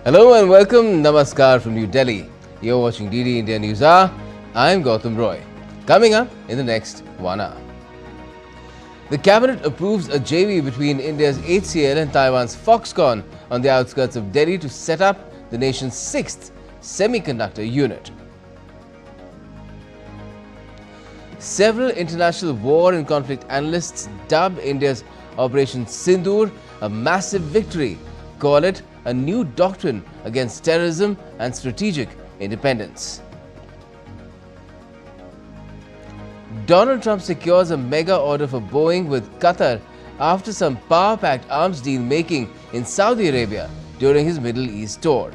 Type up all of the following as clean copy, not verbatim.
Hello and welcome. Namaskar from New Delhi. You're watching DD India NewsHour. I'm Gautam Roy. Coming up in the next 1 hour. The cabinet approves a JV between India's HCL and Taiwan's Foxconn on the outskirts of Delhi to set up the nation's 6th semiconductor unit. Several international war and conflict analysts dub India's Operation Sindoor a massive victory, call it a new doctrine against terrorism and strategic independence. Donald Trump secures a mega order for Boeing with Qatar after some power-packed arms deal making in Saudi Arabia during his Middle East tour.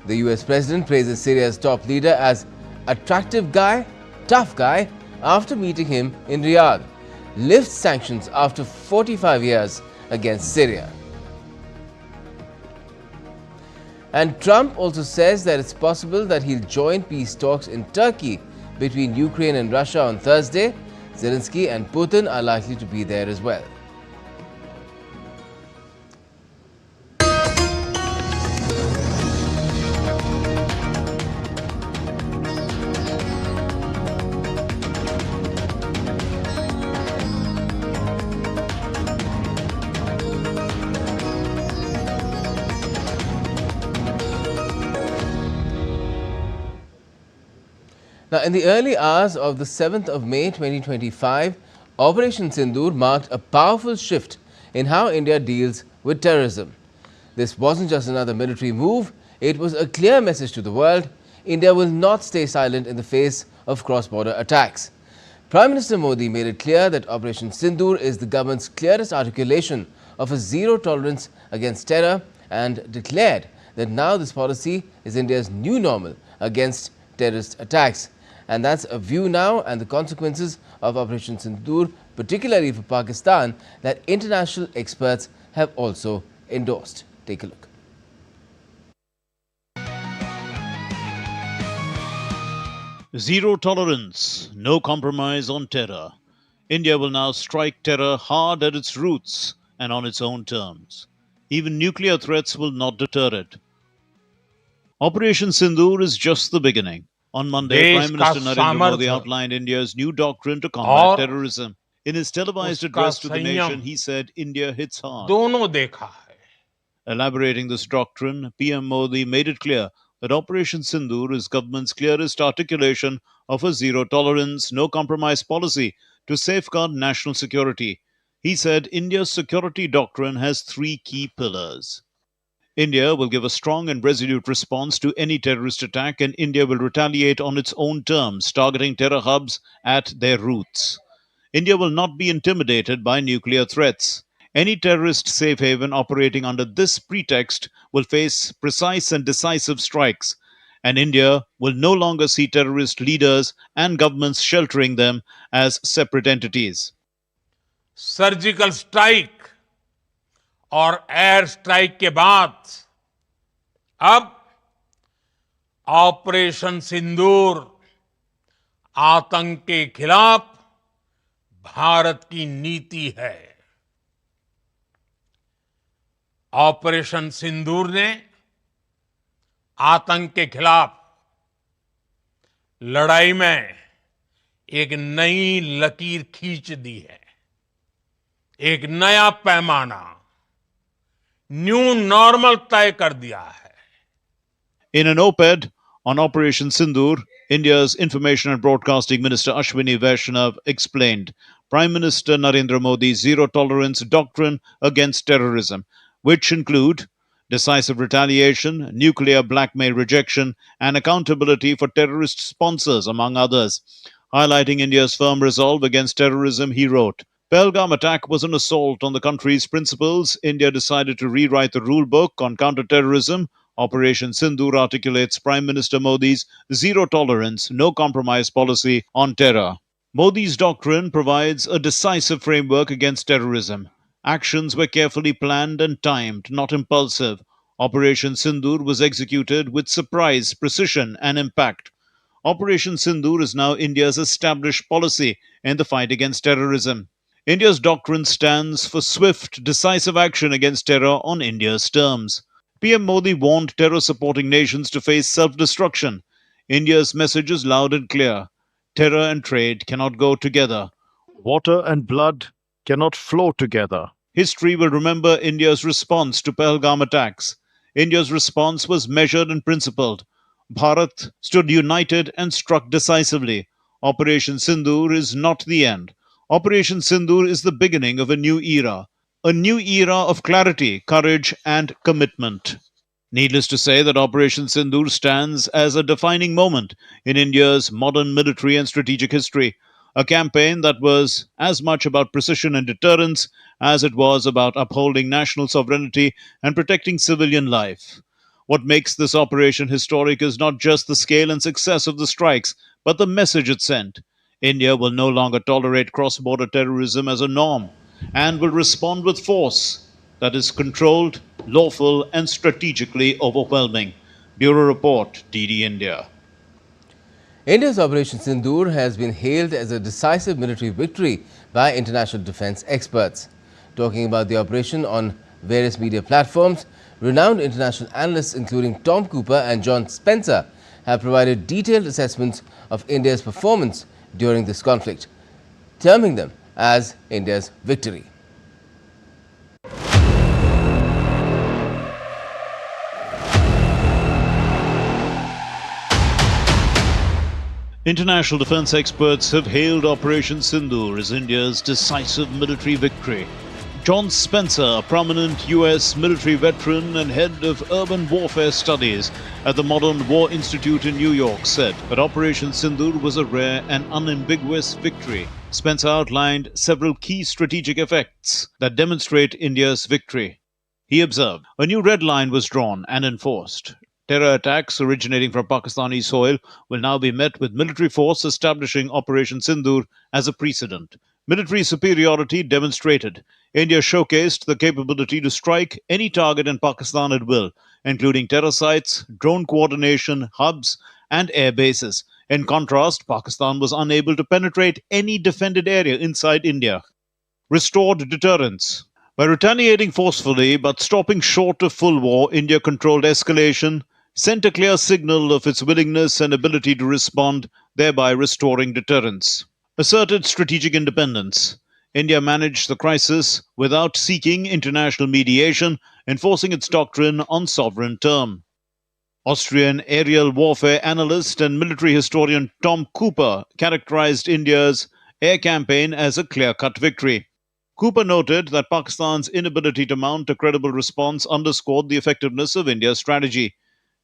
The US President praises Syria's top leader as attractive guy, tough guy after meeting him in Riyadh. Lifts sanctions after 45 years against Syria. And Trump also says that it's possible that he'll join peace talks in Turkey between Ukraine and Russia on Thursday. Zelensky and Putin are likely to be there as well. Now, in the early hours of the 7th of May 2025, Operation Sindoor marked a powerful shift in how India deals with terrorism. This wasn't just another military move, it was a clear message to the world: India will not stay silent in the face of cross-border attacks. Prime Minister Modi made it clear that Operation Sindoor is the government's clearest articulation of a zero tolerance against terror and declared that now this policy is India's new normal against terrorist attacks. And that's a view now and the consequences of Operation Sindoor, particularly for Pakistan, that international experts have also endorsed. Take a look. Zero tolerance, no compromise on terror. India will now strike terror hard at its roots and on its own terms. Even nuclear threats will not deter it. Operation Sindoor is just the beginning. On Monday, Prime Minister Narendra Modi outlined India's new doctrine to combat terrorism. In his televised address to the nation, he said India hits hard. Elaborating this doctrine, PM Modi made it clear that Operation Sindoor is government's clearest articulation of a zero-tolerance, no-compromise policy to safeguard national security. He said India's security doctrine has 3 key pillars. India will give a strong and resolute response to any terrorist attack, and India will retaliate on its own terms, targeting terror hubs at their roots. India will not be intimidated by nuclear threats. Any terrorist safe haven operating under this pretext will face precise and decisive strikes, and India will no longer see terrorist leaders and governments sheltering them as separate entities. Surgical strike और air strike के बाद अब operation सिंदूर आतंक के खिलाफ भारत की नीति है। ऑपरेशन सिंदूर ने आतंक के खिलाफ लड़ाई में एक नई लकीर खींच दी है, एक नया पैमाना, न्यू नॉर्मल तय कर दिया है। In an op-ed on Operation Sindoor, India's Information and Broadcasting Minister Ashwini Vaishnav explained Prime Minister Narendra Modi's zero-tolerance doctrine against terrorism, which include decisive retaliation, nuclear blackmail rejection, and accountability for terrorist sponsors, among others. Highlighting India's firm resolve against terrorism, he wrote, Pahalgam attack was an assault on the country's principles. India decided to rewrite the rule book on counter-terrorism. Operation Sindoor articulates Prime Minister Modi's zero-tolerance, no-compromise policy on terror. Modi's doctrine provides a decisive framework against terrorism. Actions were carefully planned and timed, not impulsive. Operation Sindoor was executed with surprise, precision, and impact. Operation Sindoor is now India's established policy in the fight against terrorism. India's doctrine stands for swift, decisive action against terror on India's terms. PM Modi warned terror supporting nations to face self destruction. India's message is loud and clear: terror and trade cannot go together. Water and blood cannot flow together. History will remember India's response to Pahalgam attacks. India's response was measured and principled. Bharat stood united and struck decisively. Operation Sindoor is not the end. Operation Sindoor is the beginning of a new era of clarity, courage, and commitment. Needless to say that Operation Sindoor stands as a defining moment in India's modern military and strategic history, a campaign that was as much about precision and deterrence as it was about upholding national sovereignty and protecting civilian life. What makes this operation historic is not just the scale and success of the strikes, but the message it sent. India will no longer tolerate cross border terrorism as a norm and will respond with force that is controlled, lawful, and strategically overwhelming. Bureau Report, DD India. India's Operation Sindoor has been hailed as a decisive military victory by international defense experts. Talking about the operation on various media platforms, renowned international analysts including Tom Cooper and John Spencer have provided detailed assessments of India's performance during this conflict, terming them as India's victory. International defense experts have hailed Operation Sindoor as India's decisive military victory. John Spencer, a prominent US military veteran and head of urban warfare studies at the Modern War Institute in New York, said that Operation Sindoor was a rare and unambiguous victory. Spencer outlined several key strategic effects that demonstrate India's victory. He observed, a new red line was drawn and enforced. Terror attacks originating from Pakistani soil will now be met with military force, establishing Operation Sindoor as a precedent. Military superiority demonstrated. India showcased the capability to strike any target in Pakistan at will, including terror sites, drone coordination, hubs, and air bases. In contrast, Pakistan was unable to penetrate any defended area inside India. Restored deterrence. By retaliating forcefully but stopping short of full war, India controlled escalation, sent a clear signal of its willingness and ability to respond, thereby restoring deterrence. Asserted strategic independence. India managed the crisis without seeking international mediation, enforcing its doctrine on sovereign term. Austrian aerial warfare analyst and military historian Tom Cooper characterized India's air campaign as a clear-cut victory. Cooper noted that Pakistan's inability to mount a credible response underscored the effectiveness of India's strategy.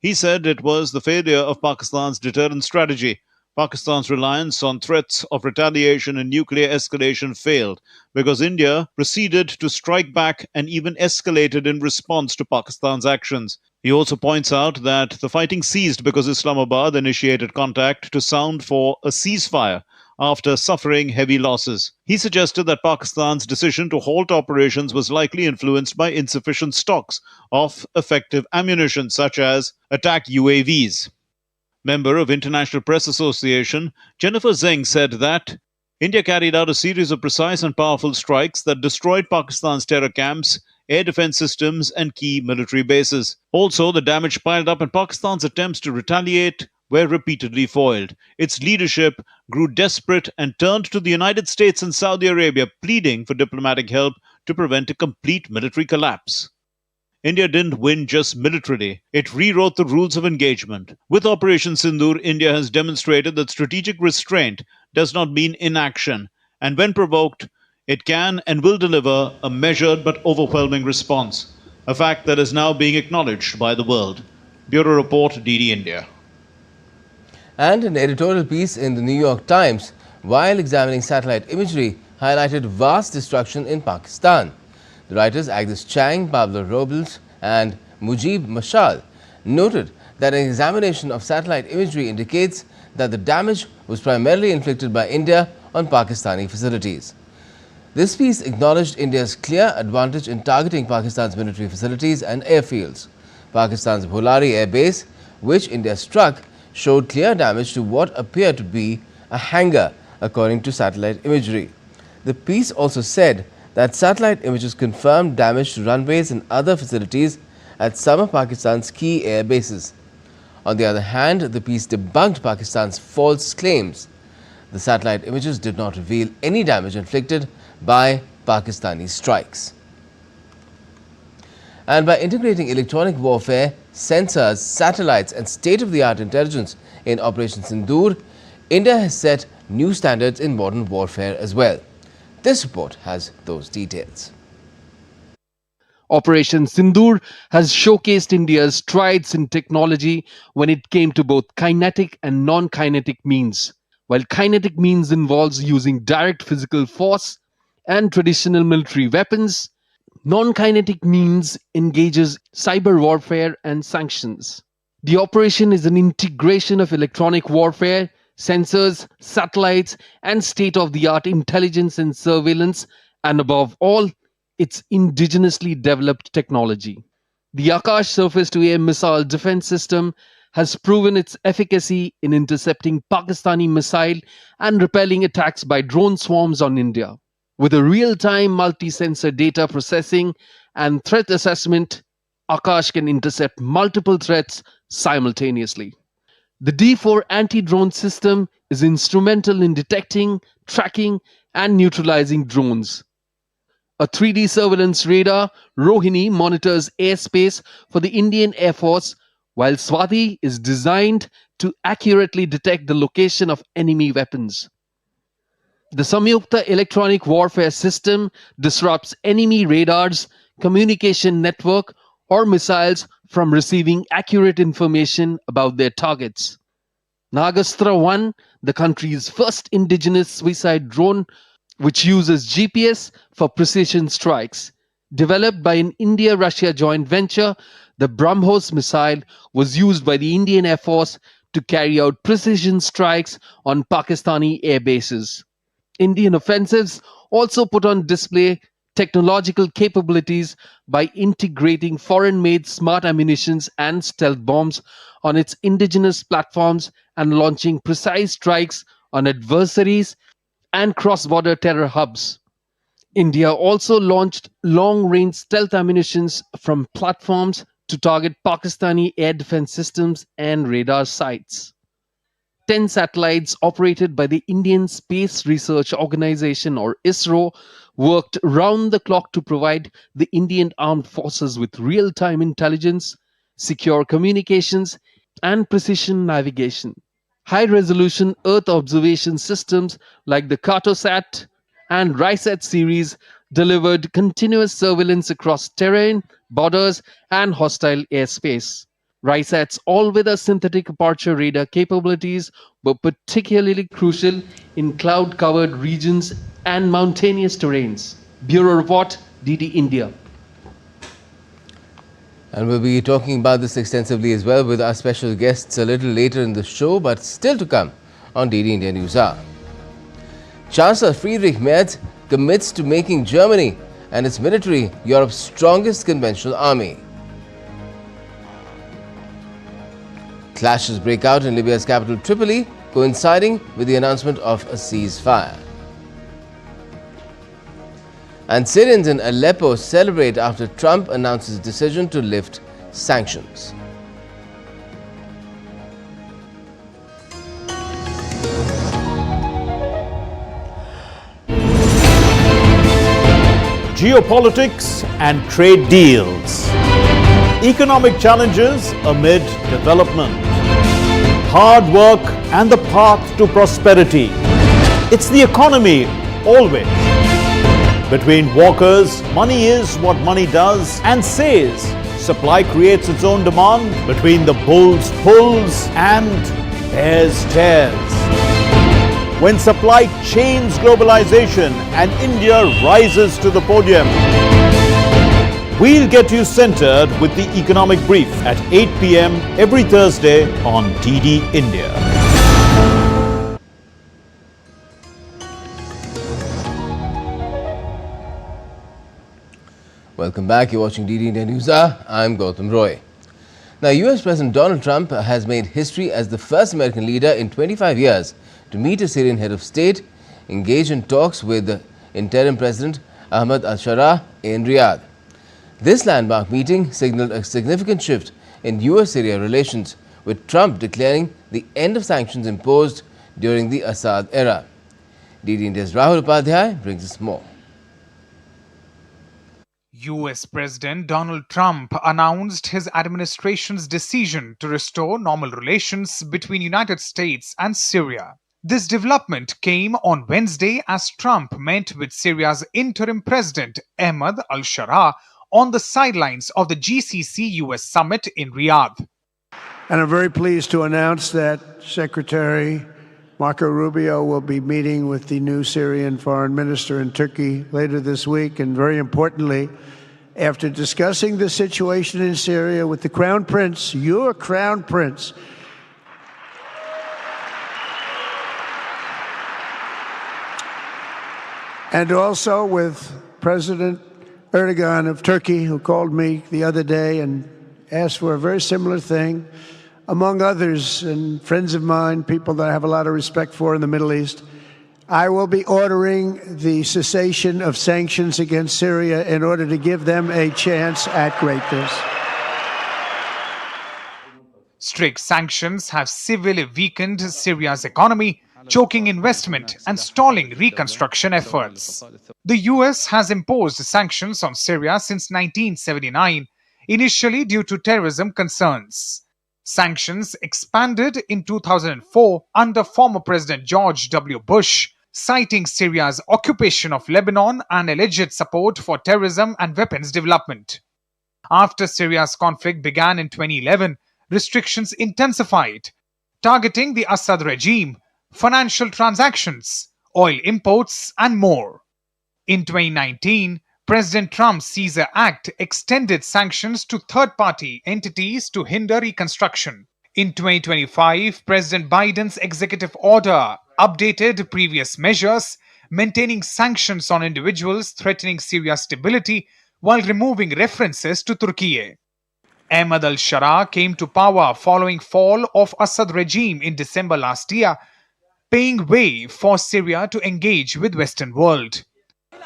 He said it was the failure of Pakistan's deterrence strategy. Pakistan's reliance on threats of retaliation and nuclear escalation failed because India proceeded to strike back and even escalated in response to Pakistan's actions. He also points out that the fighting ceased because Islamabad initiated contact to sound for a ceasefire after suffering heavy losses. He suggested that Pakistan's decision to halt operations was likely influenced by insufficient stocks of effective ammunition, such as attack UAVs. Member of International Press Association, Jennifer Zeng said that India carried out a series of precise and powerful strikes that destroyed Pakistan's terror camps, air defense systems, and key military bases. Also, the damage piled up in Pakistan's attempts to retaliate were repeatedly foiled. Its leadership grew desperate and turned to the United States and Saudi Arabia, pleading for diplomatic help to prevent a complete military collapse. India didn't win just militarily. It rewrote the rules of engagement. With Operation Sindoor, India has demonstrated that strategic restraint does not mean inaction, and when provoked, it can and will deliver a measured but overwhelming response, a fact that is now being acknowledged by the world. Bureau Report, DD India. And an editorial piece in the New York Times, while examining satellite imagery, highlighted vast destruction in Pakistan. The writers Agnes Chang, Pablo Robles and Mujib Mashal noted that an examination of satellite imagery indicates that the damage was primarily inflicted by India on Pakistani facilities. This piece acknowledged India's clear advantage in targeting Pakistan's military facilities and airfields. Pakistan's Bholari Air Base, which India struck, showed clear damage to what appeared to be a hangar, according to satellite imagery. The piece also said that satellite images confirmed damage to runways and other facilities at some of Pakistan's key air bases. On the other hand, the piece debunked Pakistan's false claims. The satellite images did not reveal any damage inflicted by Pakistani strikes. And by integrating electronic warfare, sensors, satellites and state-of-the-art intelligence in Operation Sindoor, India has set new standards in modern warfare as well. This report has those details. Operation Sindoor has showcased India's strides in technology when it came to both kinetic and non-kinetic means. While kinetic means involves using direct physical force and traditional military weapons, non-kinetic means engages cyber warfare and sanctions. The operation is an integration of electronic warfare, sensors, satellites, and state-of-the-art intelligence and surveillance, and above all, its indigenously developed technology. The Akash surface-to-air missile defense system has proven its efficacy in intercepting Pakistani missile and repelling attacks by drone swarms on India. With a real-time multi-sensor data processing and threat assessment, Akash can intercept multiple threats simultaneously. The D4 anti-drone system is instrumental in detecting, tracking, and neutralizing drones. A 3D surveillance radar, Rohini, monitors airspace for the Indian Air Force, while Swati is designed to accurately detect the location of enemy weapons. The Samyukta electronic warfare system disrupts enemy radars, communication network, or missiles from receiving accurate information about their targets. Nagastra 1, the country's first indigenous suicide drone, which uses GPS for precision strikes. Developed by an India-Russia joint venture, the BrahMos missile was used by the Indian Air Force to carry out precision strikes on Pakistani air bases. Indian offensives also put on display technological capabilities by integrating foreign-made smart ammunitions and stealth bombs on its indigenous platforms and launching precise strikes on adversaries and cross-border terror hubs. India also launched long-range stealth ammunitions from platforms to target Pakistani air defense systems and radar sites. 10 satellites operated by the Indian Space Research Organization or ISRO worked round the clock to provide the Indian Armed Forces with real-time intelligence, secure communications, and precision navigation. High-resolution Earth observation systems like the Cartosat and RISAT series delivered continuous surveillance across terrain, borders, and hostile airspace. RISAT's all-weather synthetic aperture radar capabilities were particularly crucial in cloud-covered regions and mountainous terrains. Bureau Report, DD India. And we'll be talking about this extensively as well with our special guests a little later in the show, but still to come on DD India NewsHour. Chancellor Friedrich Merz commits to making Germany and its military Europe's strongest conventional army. Clashes break out in Libya's capital Tripoli, coinciding with the announcement of a ceasefire. And Syrians in Aleppo celebrate after Trump announces decision to lift sanctions. Geopolitics and trade deals. Economic challenges amid development. Hard work and the path to prosperity. It's the economy always. Between walkers, money is what money does and says. Supply creates its own demand. Between the bulls pulls and bears tears. When supply chains globalization and India rises to the podium. We'll get you centered with the economic brief at 8 p.m. every Thursday on DD India. Welcome back. You're watching DD India NewsHour. I'm Gautam Roy. Now, US President Donald Trump has made history as the first American leader in 25 years to meet a Syrian head of state, engage in talks with interim President Ahmad al-Shara in Riyadh. This landmark meeting signaled a significant shift in US-Syria relations, with Trump declaring the end of sanctions imposed during the Assad era. DD India's Rahul Upadhyay brings us more. US President Donald Trump announced his administration's decision to restore normal relations between United States and Syria. This development came on Wednesday as Trump met with Syria's interim president Ahmad al-Shara on the sidelines of the GCC-US summit in Riyadh. And I'm very pleased to announce that Secretary Marco Rubio will be meeting with the new Syrian foreign minister in Turkey later this week. And very importantly, after discussing the situation in Syria with the Crown Prince, your Crown Prince, and also with President Erdogan of Turkey, who called me the other day and asked for a very similar thing, among others, and friends of mine, people that I have a lot of respect for in the Middle East, I will be ordering the cessation of sanctions against Syria in order to give them a chance at greatness. Strict sanctions have severely weakened Syria's economy, choking investment and stalling reconstruction efforts. The US has imposed sanctions on Syria since 1979, initially due to terrorism concerns. Sanctions expanded in 2004 under former President George W. Bush, citing Syria's occupation of Lebanon and alleged support for terrorism and weapons development. After Syria's conflict began in 2011, restrictions intensified, targeting the Assad regime, financial transactions, oil imports, and more. In 2019, President Trump's Caesar Act extended sanctions to third-party entities to hinder reconstruction. In 2025, President Biden's executive order updated previous measures, maintaining sanctions on individuals threatening Syria's stability while removing references to Turkey. Ahmad al-Shara came to power following fall of Assad regime in December last year, paving way for Syria to engage with Western world.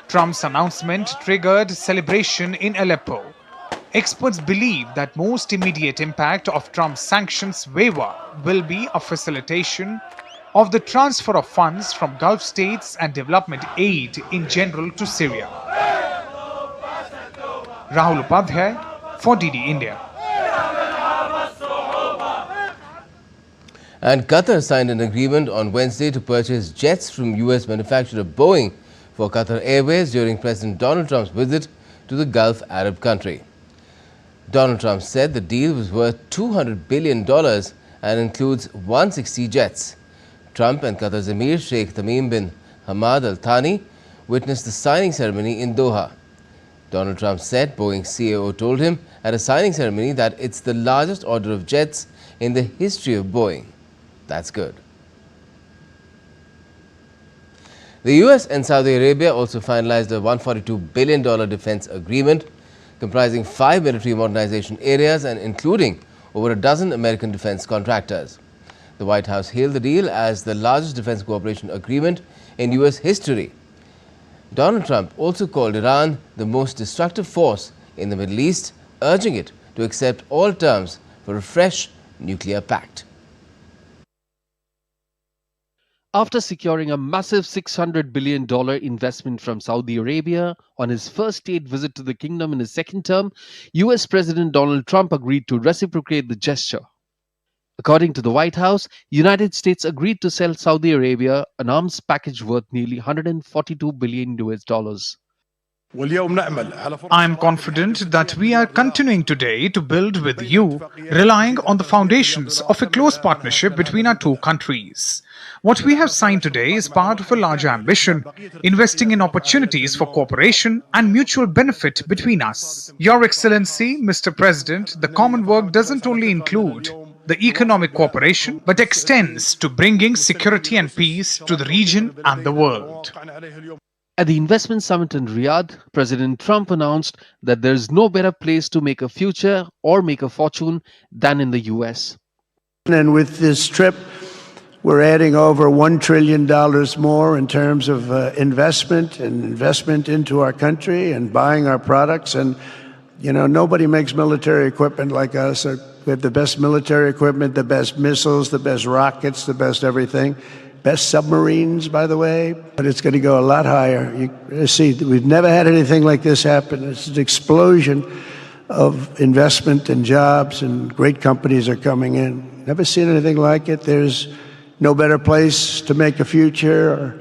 Trump's announcement triggered celebration in Aleppo. Experts believe that most immediate impact of Trump's sanctions waiver will be a facilitation of the transfer of funds from Gulf states and development aid in general to Syria. Rahul Upadhyay for DD India. And Qatar signed an agreement on Wednesday to purchase jets from US manufacturer Boeing for Qatar Airways during President Donald Trump's visit to the Gulf Arab country. Donald Trump said the deal was worth $200 billion and includes 160 jets. Trump and Qatar's Emir Sheikh Tamim bin Hamad Al Thani witnessed the signing ceremony in Doha. Donald Trump said Boeing's CEO told him at a signing ceremony that it's the largest order of jets in the history of Boeing. That's good. The US and Saudi Arabia also finalized a $142 billion defense agreement comprising 5 military modernization areas and including over a dozen American defense contractors. The White House hailed the deal as the largest defense cooperation agreement in US history. Donald Trump also called Iran the most destructive force in the Middle East, urging it to accept all terms for a fresh nuclear pact. After securing a massive $600 billion investment from Saudi Arabia on his first state visit to the kingdom in his second term, US President Donald Trump agreed to reciprocate the gesture. According to the White House, United States agreed to sell Saudi Arabia an arms package worth nearly $142 billion. I am confident that we are continuing today to build with you, relying on the foundations of a close partnership between our two countries. What we have signed today is part of a larger ambition, investing in opportunities for cooperation and mutual benefit between us. Your Excellency, Mr. President, the common work doesn't only include the economic cooperation, but extends to bringing security and peace to the region and the world. At the investment summit in Riyadh, President Trump announced that there is no better place to make a future or make a fortune than in the US. And with this trip, We're adding over $1 trillion more in terms of investment into our country and buying our products. And, you know, nobody makes military equipment like us. We have the best military equipment, the best missiles, the best rockets, the best everything. Best submarines, by the way, but it's going to go a lot higher. You see, we've never had anything like this happen. It's an explosion of investment and jobs, and great companies are coming in. Never seen anything like it. There's no better place to make a future or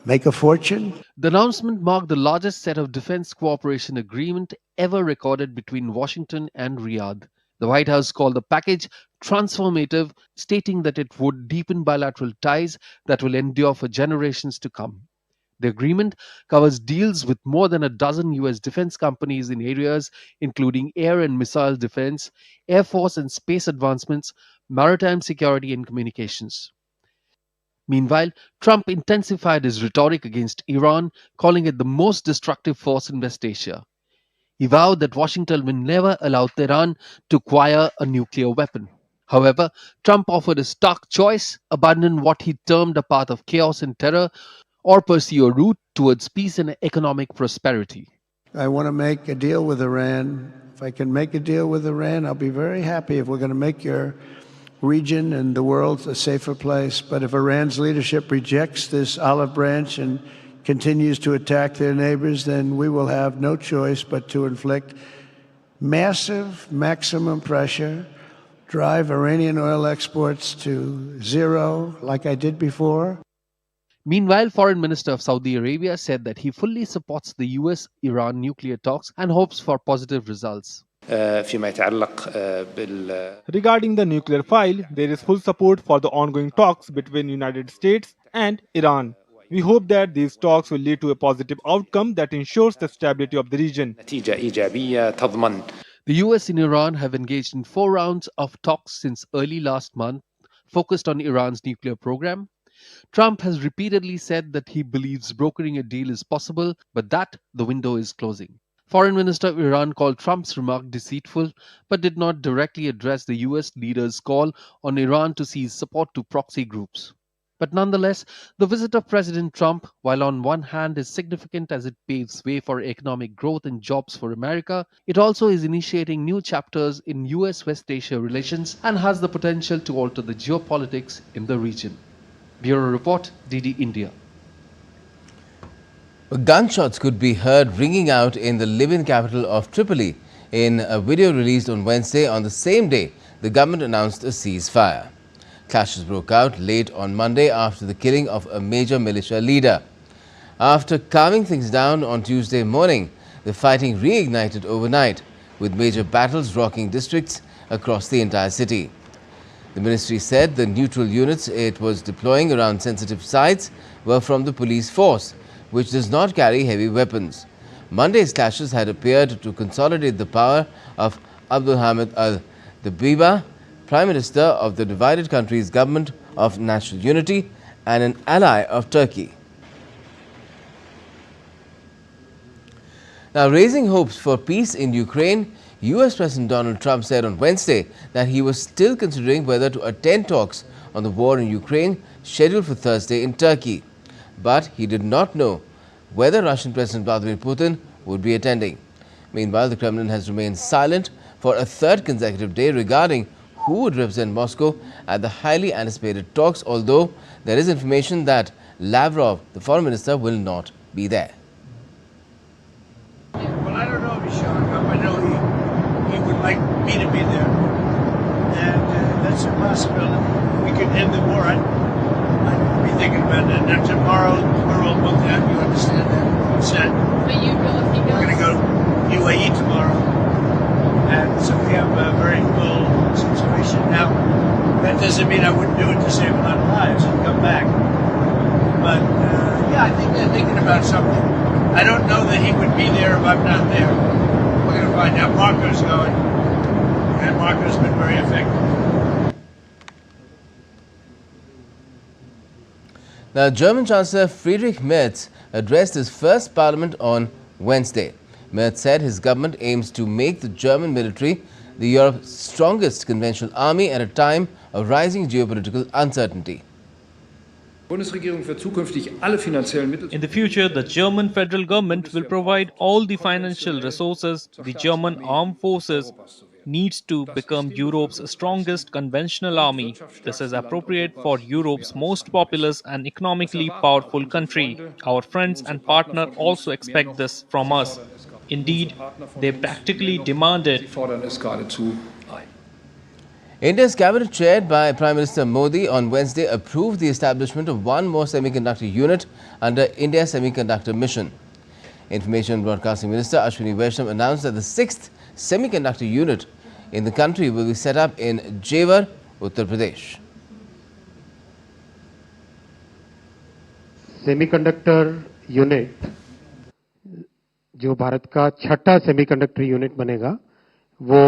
make a fortune. The announcement marked the largest set of defense cooperation agreement ever recorded between Washington and Riyadh. The White House called the package transformative, stating that it would deepen bilateral ties that will endure for generations to come. The agreement covers deals with more than a dozen US defense companies in areas including air and missile defense, air force and space advancements, maritime security and communications. Meanwhile, Trump intensified his rhetoric against Iran, calling it the most destructive force in West Asia. He vowed that Washington will never allow Tehran to acquire a nuclear weapon. However, Trump offered a stark choice: abandon what he termed a path of chaos and terror, or pursue a route towards peace and economic prosperity. I want to make a deal with Iran. If I can make a deal with Iran, I'll be very happy if we're going to make your region and the world a safer place. But if Iran's leadership rejects this olive branch and continues to attack their neighbors, then we will have no choice but to inflict massive, maximum pressure, drive Iranian oil exports to zero like I did before. Meanwhile, Foreign Minister of Saudi Arabia said that he fully supports the US-Iran nuclear talks and hopes for positive results. Regarding the nuclear file, there is full support for the ongoing talks between United States and Iran. We hope that these talks will lead to a positive outcome that ensures the stability of the region. The US and Iran have engaged in 4 rounds of talks since early last month, focused on Iran's nuclear program. Trump has repeatedly said that he believes brokering a deal is possible, but that the window is closing. Foreign Minister of Iran called Trump's remark deceitful, but did not directly address the US leader's call on Iran to cease support to proxy groups. But nonetheless, the visit of President Trump, while on one hand is significant as it paves way for economic growth and jobs for America, it also is initiating new chapters in US-West Asia relations and has the potential to alter the geopolitics in the region. Bureau Report, DD India. Gunshots could be heard ringing out in the Libyan capital of Tripoli in a video released on Wednesday. On the same day, the government announced a ceasefire. Clashes broke out late on Monday after the killing of a major militia leader. After calming things down on Tuesday morning, the fighting reignited overnight, with major battles rocking districts across the entire city. The ministry said the neutral units it was deploying around sensitive sites were from the police force, which does not carry heavy weapons. Monday's clashes had appeared to consolidate the power of Abdul Hamid al-Dabiba, Prime Minister of the divided country's government of national unity and an ally of Turkey. Now, raising hopes for peace in Ukraine, US President Donald Trump said on Wednesday that he was still considering whether to attend talks on the war in Ukraine scheduled for Thursday in Turkey. But he did not know whether Russian President Vladimir Putin would be attending. Meanwhile, the Kremlin has remained silent for a third consecutive day regarding who would represent Moscow at the highly anticipated talks, although there is information that Lavrov, the foreign minister, will not be there. Well, I don't know if he's showing up. I know he would like me to be there, and that's a possibility. We could end the war. I'd be thinking about that. Now, tomorrow we'll book that. You understand that? Set. But you will if he goes. We're going to go UAE tomorrow, and so we have a very full situation. Now, that doesn't mean I wouldn't do it to save a lot of lives and come back. But, yeah, I think they're thinking about something. I don't know that he would be there if I'm not there. We're going to find out. Marco's going, and Marco's been very effective. Now, German Chancellor Friedrich Merz addressed his first parliament on Wednesday. Merz said his government aims to make the German military the Europe's strongest conventional army at a time of rising geopolitical uncertainty. In the future, the German federal government will provide all the financial resources the German armed forces needs to become Europe's strongest conventional army. This is appropriate for Europe's most populous and economically powerful country. Our friends and partners also expect this from us. Indeed, they practically demand it. India's cabinet, chaired by Prime Minister Modi, on Wednesday approved the establishment of one more semiconductor unit under India's semiconductor mission. Information and Broadcasting Minister Ashwini Vaishnav announced that the 6th semiconductor unit in the country will be set up in Jewar, Uttar Pradesh. Semiconductor unit जो भारत का छठा semiconductor unit बनेगा वो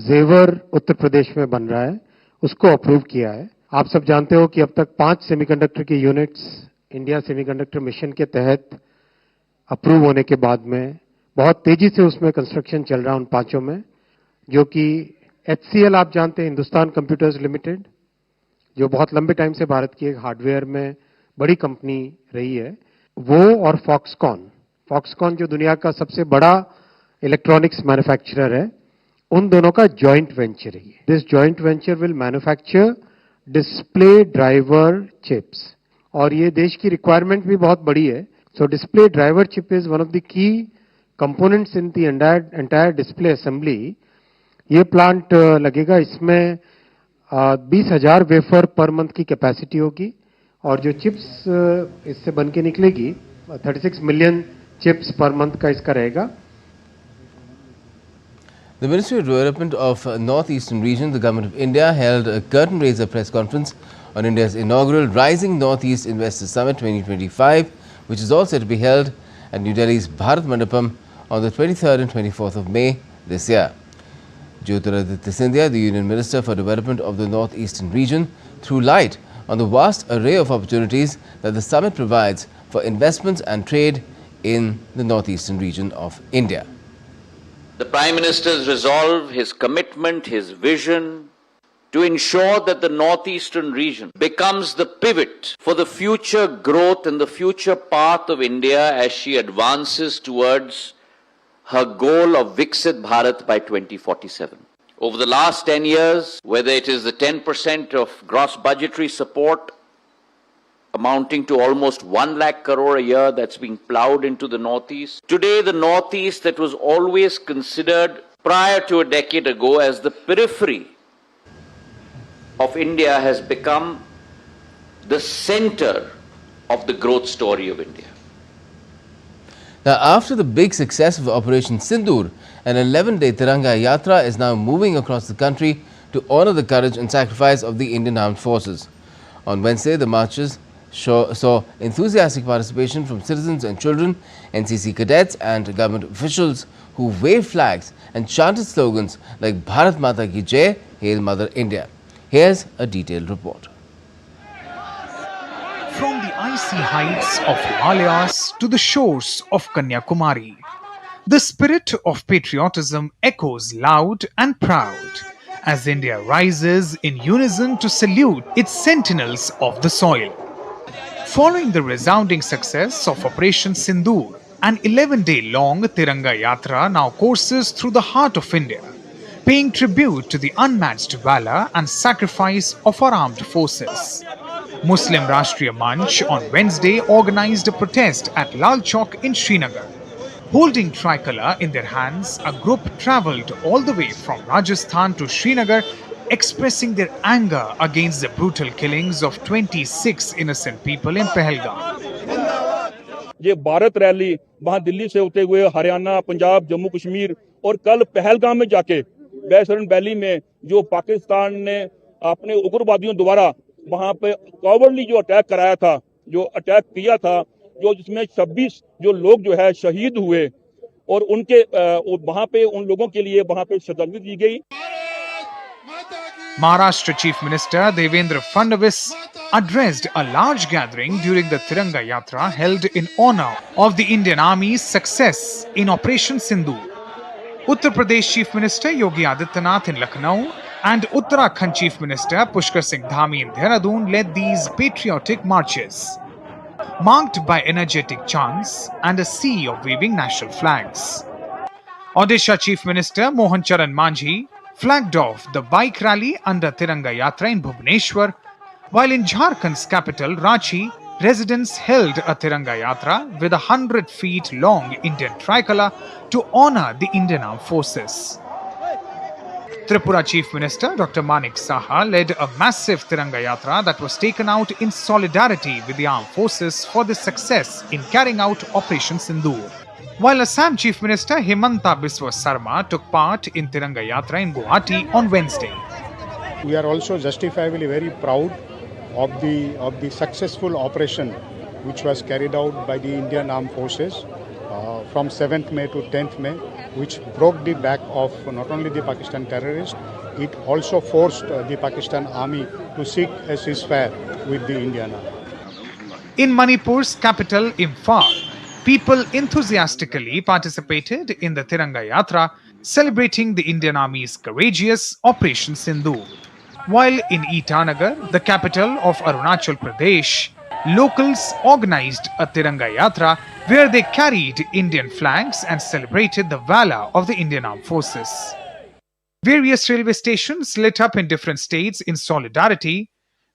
जेवर उत्तर प्रदेश में बन रहा है, उसको अप्रूव किया है। आप सब जानते हो कि अब तक 5 सेमीकंडक्टर की यूनिट्स इंडिया सेमीकंडक्टर मिशन के तहत अप्रूव होने के बाद में बहुत तेजी से उसमें कंस्ट्रक्शन चल रहा है उन 5 में, जो कि HCL आप जानते हैं, हिंदुस्तान कंप्यूटर्स लिमिटेड, जो बहुत लंबे टाइम से भारत की एक हार्डवेयर में बड़ी कंपनी रही है, वो और फॉक्सकॉन जो दुनिया का सबसे बड़ा इलेक्ट्रॉनिक्स मैन्युफैक्चरर है, उन दोनों का जॉइंट वेंचर है। This joint venture will manufacture display driver chips, और ये देश की रिक्वायरमेंट भी बहुत बड़ी है। सो display driver chip is one of the key components in the entire display assembly. ये प्लांट लगेगा, इसमें 20,000 वेफर पर मंथ की कैपेसिटी होगी, और जो चिप्स इससे बन के निकलेगी 36 मिलियन चिप्स पर मंथ का इसका रहेगा। The Ministry of Development of North-Eastern Region, the Government of India, held a curtain-raiser press conference on India's inaugural Rising North-East Investors Summit 2025, which is all set to be held at New Delhi's Bharat Mandapam on the 23rd and 24th of May this year. Jyotiraditya Scindia, the Union Minister for Development of the North-Eastern Region, threw light on the vast array of opportunities that the summit provides for investments and trade in the North-Eastern region of India. The Prime Minister's resolve, his commitment, his vision to ensure that the North-Eastern region becomes the pivot for the future growth and the future path of India as she advances towards her goal of Viksit Bharat by 2047. Over the last 10 years, whether it is the 10% of gross budgetary support amounting to almost 1 lakh crore a year that's being ploughed into the Northeast. Today, the Northeast that was always considered prior to a decade ago as the periphery of India has become the center of the growth story of India. Now, after the big success of Operation Sindoor, an 11-day Tiranga Yatra is now moving across the country to honor the courage and sacrifice of the Indian Armed Forces. On Wednesday, the marches saw enthusiastic participation from citizens and children, NCC cadets and government officials who waved flags and chanted slogans like Bharat Mata Ki Jai, Hail Mother India. Here's a detailed report. From the icy heights of Himalayas to the shores of Kanyakumari, the spirit of patriotism echoes loud and proud as India rises in unison to salute its sentinels of the soil. Following the resounding success of Operation Sindoor, an 11-day-long Tiranga Yatra now courses through the heart of India, paying tribute to the unmatched valor and sacrifice of our armed forces. Muslim Rashtriya Manch on Wednesday organized a protest at Lal Chowk in Srinagar. Holding tricolour in their hands, a group travelled all the way from Rajasthan to Srinagar, expressing their anger against the brutal killings of 26 innocent people in Pahalgam. ये Bharat rally वहां दिल्ली से होते हुए हरियाणा, पंजाब, जम्मू कश्मीर और कल पहलगाम में जाके Baisaran valley में जो पाकिस्तान ने अपने उग्रवादियों द्वारा वहां पे कॉवर्डली जो अटैक कराया था, जो अटैक किया था, जो जिसमें 26 जो लोग जो है शहीद हुए और उनके वहां पे उन लोगों के लिए वहां पे श्रद्धांजलि दी गई। Maharashtra Chief Minister Devendra Fadnavis addressed a large gathering during the Tiranga Yatra held in honor of the Indian Army's success in Operation Sindoor. Uttar Pradesh Chief Minister Yogi Adityanath in Lucknow and Uttarakhand Chief Minister Pushkar Singh Dhami in Dehradun led these patriotic marches, marked by energetic chants and a sea of waving national flags. Odisha Chief Minister Mohan Charan Manjhi flagged off the bike rally under Tiranga Yatra in Bhubaneswar, while in Jharkhand's capital Ranchi, residents held a Tiranga Yatra with a 100 feet long Indian tricolour to honour the Indian Armed Forces. Tripura Chief Minister Dr. Manik Saha led a massive Tiranga Yatra that was taken out in solidarity with the armed forces for the success in carrying out Operation Sindoor. While Assam Chief Minister Himanta Biswa Sarma took part in Tiranga Yatra in Guwahati on Wednesday. We are also justifiably very proud of the successful operation which was carried out by the Indian Armed Forces from 7th May to 10th May, which broke the back of not only the Pakistan terrorists, it also forced the Pakistan army to seek a ceasefire with the Indian army. In Manipur's capital Imphal, people enthusiastically participated in the Tiranga Yatra, celebrating the Indian Army's courageous Operation Sindoor. While in Itanagar, the capital of Arunachal Pradesh, locals organized a Tiranga Yatra where they carried Indian flags and celebrated the valor of the Indian Armed Forces. Various railway stations lit up in different states in solidarity,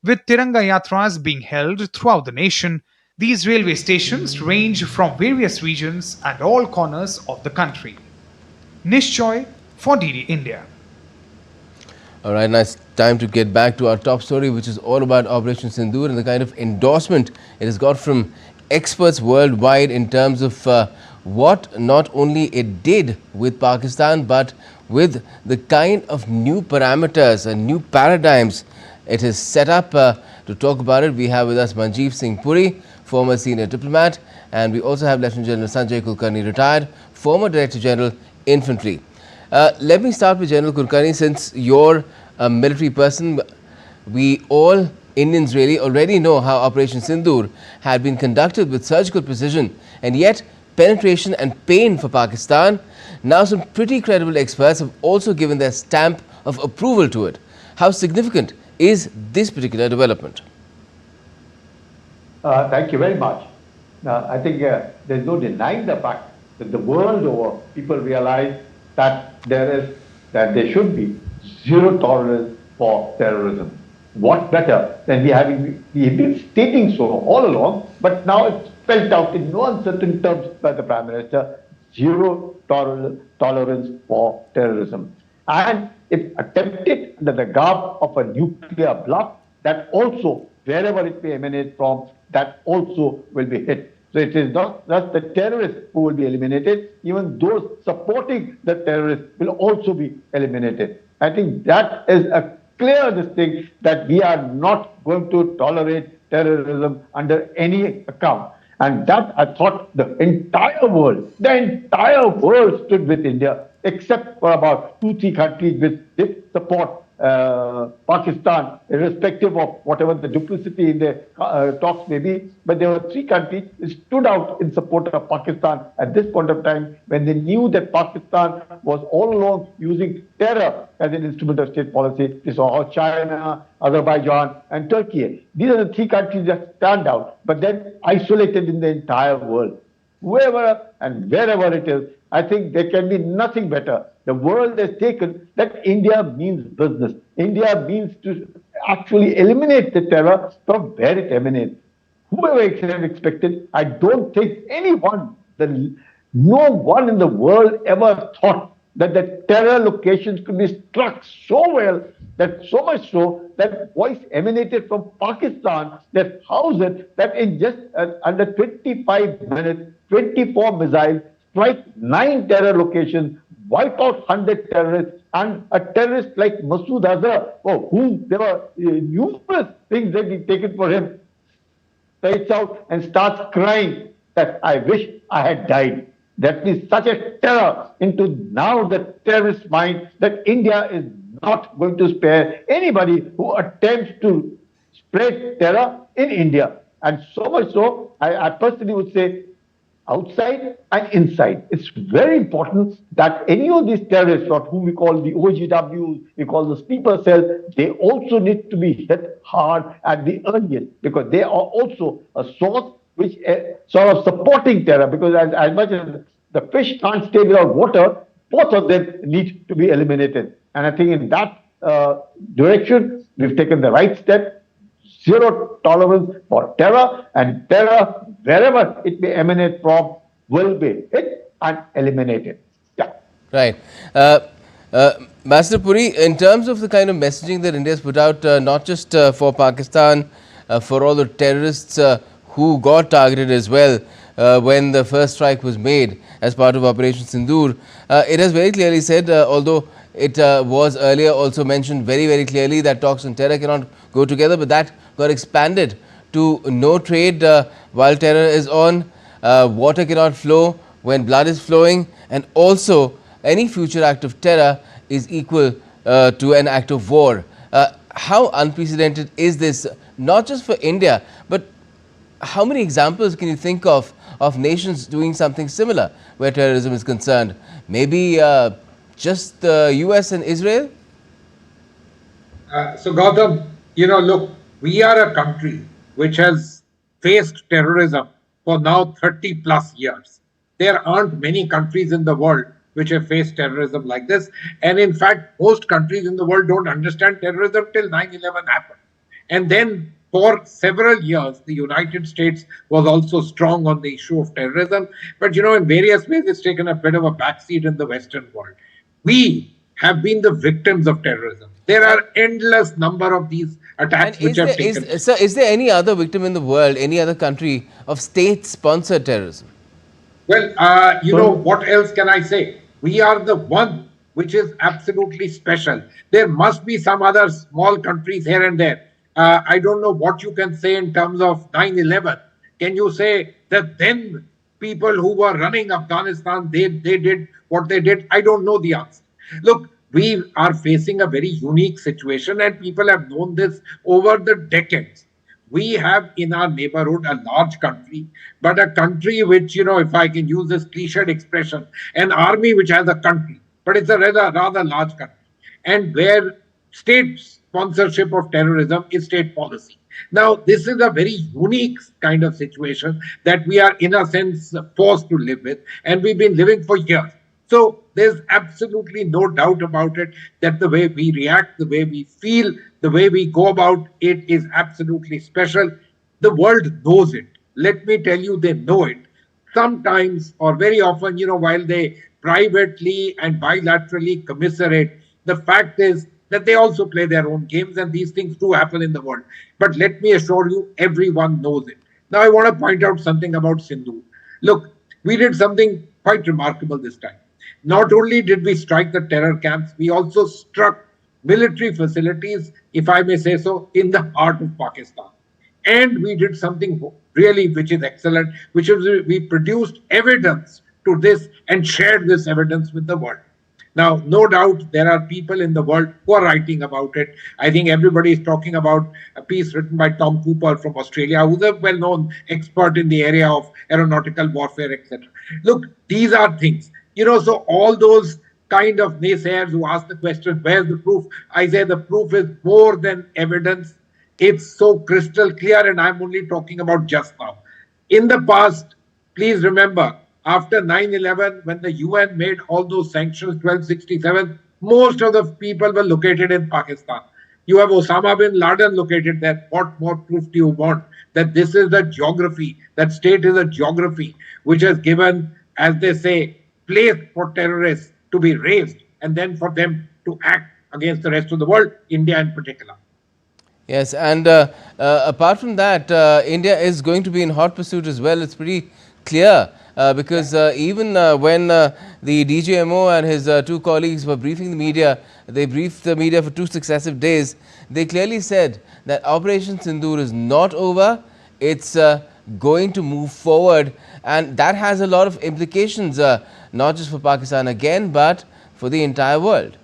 with Tiranga Yatras being held throughout the nation. These railway stations range from various regions and all corners of the country. Nishchoy for DD India. All right, now it's time to get back to our top story, which is all about Operation Sindoor and the kind of endorsement it has got from experts worldwide in terms of what not only it did with Pakistan, but with the kind of new parameters and new paradigms it has set up. To talk about it, we have with us Manjeev Singh Puri, former senior diplomat, and we also have Lieutenant General Sanjay Kulkarni, retired, former Director General, Infantry. Let me start with General Kulkarni. Since you're a military person, we all Indians really already know how Operation Sindoor had been conducted with surgical precision and yet penetration and pain for Pakistan. Now some pretty credible experts have also given their stamp of approval to it. How significant is this particular development? Thank you very much. I think there's no denying the fact that the world over people realize that there should be zero tolerance for terrorism. What better than we've been stating so all along, but now it's spelled out in no uncertain terms by the Prime Minister: zero tolerance for terrorism. And if attempted under the garb of a nuclear bluff, that also, wherever it may emanate from, that also will be hit. So it is not just the terrorists who will be eliminated, even those supporting the terrorists will also be eliminated. I think that is a clear distinction that we are not going to tolerate terrorism under any account. And that, I thought, the entire world stood with India, except for about 2-3 countries which did support Pakistan, irrespective of whatever the duplicity in the talks may be. But there were 3 countries which stood out in support of Pakistan at this point of time, when they knew that Pakistan was all along using terror as an instrument of state policy. They saw how China, Azerbaijan and Turkey. These are the 3 countries that stand out, but then isolated in the entire world. Whoever and wherever it is, I think there can be nothing better. The world has taken that India means business. India means to actually eliminate the terror from where it emanates. Whoever could have expected, I don't think anyone, no one in the world ever thought that the terror locations could be struck so well, that so much so that voice emanated from Pakistan that housed it, that in just under 25 minutes, 24 missiles strike 9 terror locations, wipe out 100 terrorists, and a terrorist like Masood Azhar, for whom there were numerous things that we taken for him, strikes out and starts crying that I wish I had died. That is such a terror into now the terrorist mind that India is not going to spare anybody who attempts to spread terror in India. And so much so, I personally would say, outside and inside. It's very important that any of these terrorists, or whom we call the OGW, we call the sleeper cell, they also need to be hit hard at the earliest, because they are also a source which sort of supporting terror, because as much as the fish can't stay without water, both of them need to be eliminated. And I think in that direction, we've taken the right step. Zero tolerance for terror, and terror, wherever it may emanate from, will be hit and eliminated. Yeah. Right. Master Puri, in terms of the kind of messaging that India has put out, not just for Pakistan, for all the terrorists who got targeted as well when the first strike was made as part of Operation Sindoor, it has very clearly said, although it was earlier also mentioned very, very clearly that talks and terror cannot go together, but that got expanded to no trade while terror is on, water cannot flow when blood is flowing, and also any future act of terror is equal to an act of war. How unprecedented is this, not just for India, but how many examples can you think of nations doing something similar where terrorism is concerned? Maybe just the US and Israel? So Gautam, look, we are a country which has faced terrorism for now 30 plus years. There aren't many countries in the world which have faced terrorism like this. And in fact, most countries in the world don't understand terrorism till 9/11 happened. And then for several years, the United States was also strong on the issue of terrorism. But, in various ways, it's taken a bit of a backseat in the Western world. We have been the victims of terrorism. There are endless number of these attacks which have taken. Sir, is there any other victim in the world, any other country of state-sponsored terrorism? Well, what else can I say? We are the one which is absolutely special. There must be some other small countries here and there. I don't know what you can say in terms of 9/11. Can you say that then people who were running Afghanistan, they did what they did? I don't know the answer. Look, we are facing a very unique situation, and people have known this over the decades. We have in our neighborhood a large country, but a country which, if I can use this cliched expression, an army which has a country, but it's a rather large country, and where state sponsorship of terrorism is state policy. Now, this is a very unique kind of situation that we are, in a sense, forced to live with, and we've been living for years. So there's absolutely no doubt about it that the way we react, the way we feel, the way we go about it is absolutely special. The world knows it. Let me tell you, they know it. Sometimes, or very often, while they privately and bilaterally commiserate, the fact is that they also play their own games, and these things do happen in the world. But let me assure you, everyone knows it. Now, I want to point out something about Sindoor. Look, we did something quite remarkable this time. Not only did we strike the terror camps, we also struck military facilities, if I may say so, in the heart of Pakistan. And we did something really which is excellent, which is we produced evidence to this and shared this evidence with the world. Now, no doubt there are people in the world who are writing about it. I think everybody is talking about a piece written by Tom Cooper from Australia, who's a well-known expert in the area of aeronautical warfare, etc. Look, these are things. So all those kind of naysayers who ask the question, where's the proof? I say the proof is more than evidence. It's so crystal clear, and I'm only talking about just now. In the past, please remember, after 9/11, when the UN made all those sanctions, 1267, most of the people were located in Pakistan. You have Osama bin Laden located there. What more proof do you want? That this is the geography, that state is a geography which has given, as they say, place for terrorists to be raised and then for them to act against the rest of the world, India in particular. Yes, and apart from that, India is going to be in hot pursuit as well. It's pretty clear because even when the DGMO and his two colleagues were briefing the media, they briefed the media for 2 successive days. They clearly said that Operation Sindoor is not over. It's going to move forward, and that has a lot of implications, not just for Pakistan again, but for the entire world.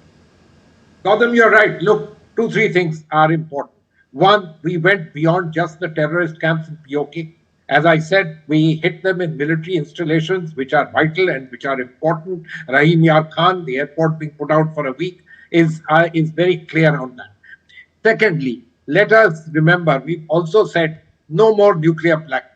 Gautam, you're right. Look, 2-3 things are important. One, we went beyond just the terrorist camps in POK, As I said, we hit them in military installations, which are vital and which are important. Rahim Yar Khan, the airport being put out for a week, is very clear on that. Secondly, let us remember, we've also said no more nuclear blackmail.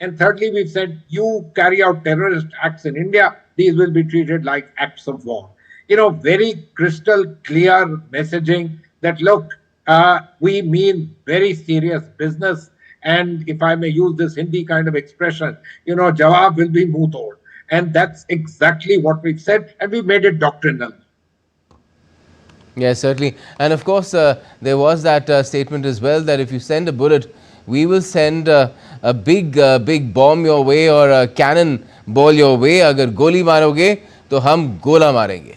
And thirdly, we've said you carry out terrorist acts in India, these will be treated like acts of war. Very crystal clear messaging that, look, we mean very serious business. And if I may use this Hindi kind of expression, jawab will be muh tod. And that's exactly what we've said. And we made it doctrinal. Yes, certainly. And of course, there was that statement as well that if you send a bullet, we will send a big bomb your way or a cannon ball your way. Agar goli maroge, to hum gola marenge.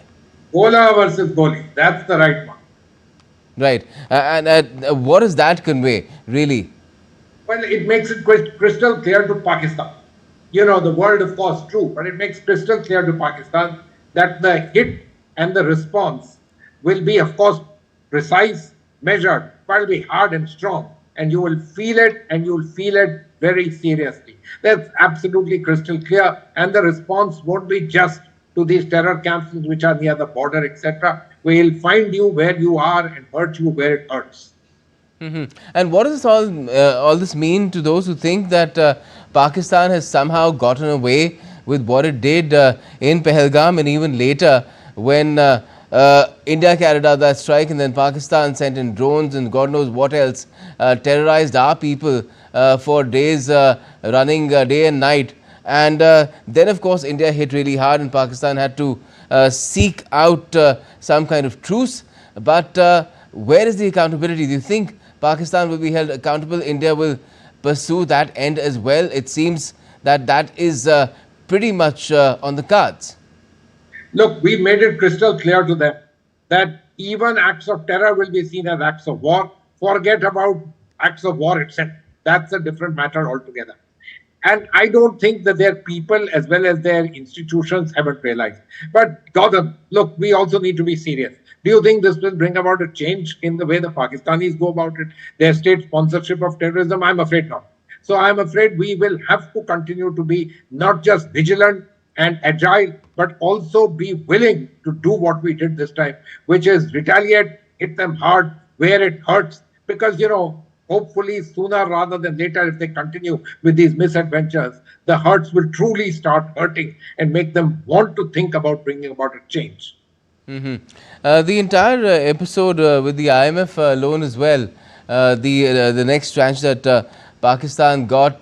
Gola versus goli. That's the right one. Right. And what does that convey, really? Well, it makes it crystal clear to Pakistan. The world, of course, true, but it makes crystal clear to Pakistan that the hit and the response will be, of course, precise, measured, but will be hard and strong. And you will feel it, and you will feel it very seriously. That's absolutely crystal clear. And the response won't be just to these terror camps which are near the border, etc. We'll find you where you are and hurt you where it hurts. And what does all this mean to those who think that Pakistan has somehow gotten away with what it did in Pahalgam and even later when India carried out that strike and then Pakistan sent in drones and God knows what else, terrorized our people for days running day and night. And then of course India hit really hard and Pakistan had to seek out some kind of truce. But where is the accountability? Do you think Pakistan will be held accountable? India will pursue that end as well? It seems that is pretty much on the cards. Look, we made it crystal clear to them that even acts of terror will be seen as acts of war. Forget about acts of war itself. That's a different matter altogether. And I don't think that their people as well as their institutions haven't realized. But Gautam, look, we also need to be serious. Do you think this will bring about a change in the way the Pakistanis go about it, their state sponsorship of terrorism? I'm afraid not. So I'm afraid we will have to continue to be not just vigilant and agile, but also be willing to do what we did this time, which is retaliate, hit them hard where it hurts. Because, hopefully sooner rather than later, if they continue with these misadventures, the hurts will truly start hurting and make them want to think about bringing about a change. The entire episode with the IMF loan as well, the next tranche that Pakistan got,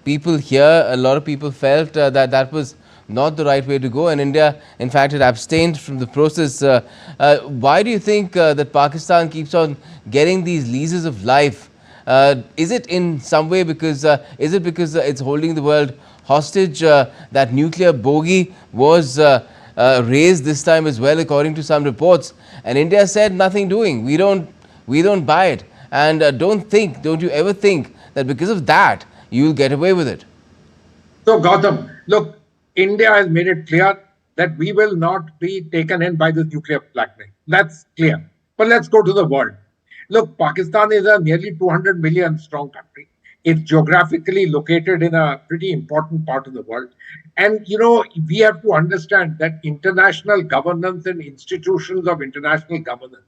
people here, a lot of people felt that was not the right way to go, and India in fact had abstained from the process. Why do you think that Pakistan keeps on getting these leases of life? Is it in some way because it's holding the world hostage? That nuclear bogey was raised this time as well, according to some reports, and India said nothing doing. We don't buy it, and don't you ever think that because of that you'll get away with it? So Gautam, look, India has made it clear that we will not be taken in by this nuclear blackmail. That's clear. But let's go to the world. Look, Pakistan is a nearly 200 million strong country. It's geographically located in a pretty important part of the world. And, we have to understand that international governance and institutions of international governance,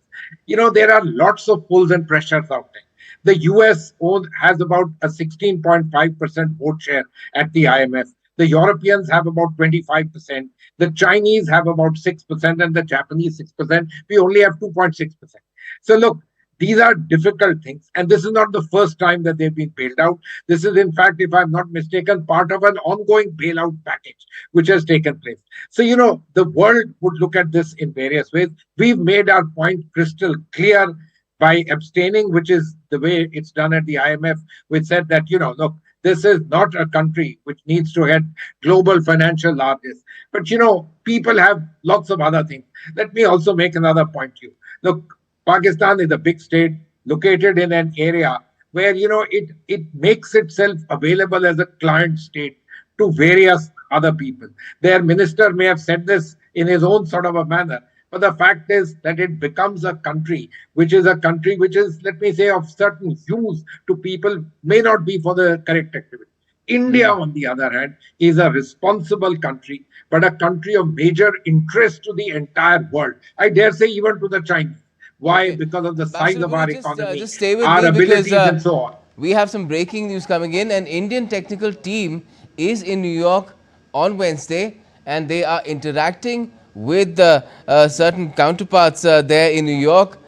there are lots of pulls and pressures out there. The US has about a 16.5% vote share at the IMF. The Europeans have about 25%. The Chinese have about 6% and the Japanese 6%. We only have 2.6%. So look, these are difficult things. And this is not the first time that they've been bailed out. This is, in fact, if I'm not mistaken, part of an ongoing bailout package which has taken place. So, the world would look at this in various ways. We've made our point crystal clear by abstaining, which is the way it's done at the IMF, which said that, look, this is not a country which needs to hit global financial largesse. But, people have lots of other things. Let me also make another point to you. Look, Pakistan is a big state located in an area where, it makes itself available as a client state to various other people. Their minister may have said this in his own sort of a manner, But the fact is that it becomes a country which is, let me say, of certain use to people, may not be for the correct activity. India, on the other hand, is a responsible country, but a country of major interest to the entire world. I dare say even to the Chinese. Why? Okay. Because of the size Ambassador of Puri, our economy, just stay with our me abilities, because and so on. we have some breaking news coming in. An Indian technical team is in New York on Wednesday, and they are interacting with certain counterparts there in New York.